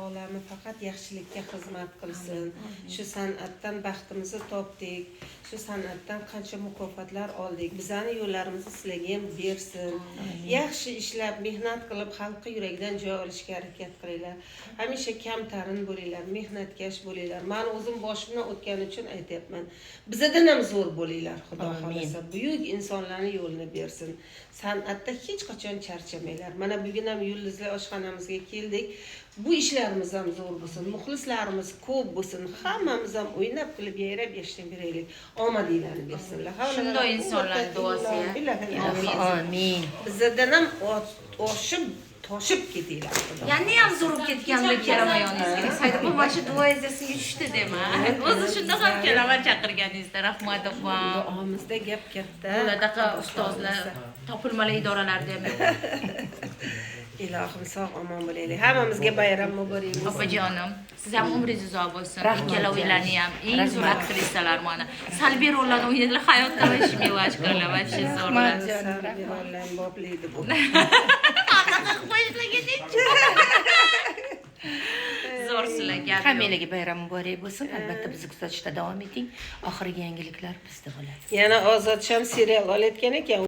olami faqat yaxshilikka xizmat qilsin. Shu san'atdan baxtimizni topdik. Shu san'atdan qancha mukofotlar oldik. Bizani yo'llarimizni sizlarga ham bersin. Yaxshi ishlab, mehnat qilib, xalqqa yuragidan joy olishga harakat qilinglar. Hamisha kamtarin bo'linglar, mehnatkash bo'linglar. Men o'zim boshimdan o'tgani uchun aytayapman. Bizdan ham zo'r bo'linglar, Xudo xolasa. Buyuk insonlarning yo'lini bersin. San'atda hech qachon charchamanglar. Mana bugun ham yulduzlar oshxonamizga keldik. Bu ishlarimiz ham zo'r bo'lsin, muxlislarimiz ko'p bo'lsin, hammamiz ham o'ynab kulib yayrab yashayveraylik. Omadinglarni bersinlar. Shunday insonlar duosi. Amin. Bizdan ham toshib ketinglar. Yani ham zo'rib ketganlik kelamayoningizga. Saydaqul mana shu duoingiz esiga tushdi dema. O'zi shunda ham kelaman chaqirganingizda rahmat opam. Duomizda gap katta. Bulardaqa ustozlar, topilmalar idoralarida ham. Ilohim sog' omon bo'laylik. Hammamizga bayram muborak bo'lsin. Opajonim, siz ham umringiz uzoq bo'lsin. Ikkalaringlarni ham eng zo'r aktrisalar mana. Salbiy rollarni o'ynadilar, hayotda va shmevach qildilar, va shu zo'rlar. Salbiy rollarni boplaydi bu. Zo'r sizlarga. Hammalarga bayram muborak bo'lsin. Albatta bizni kuzatishda davom eting. Oxirgi yangiliklar bizda bo'ladi. Yana Ozodsham serial olayotgan ekan.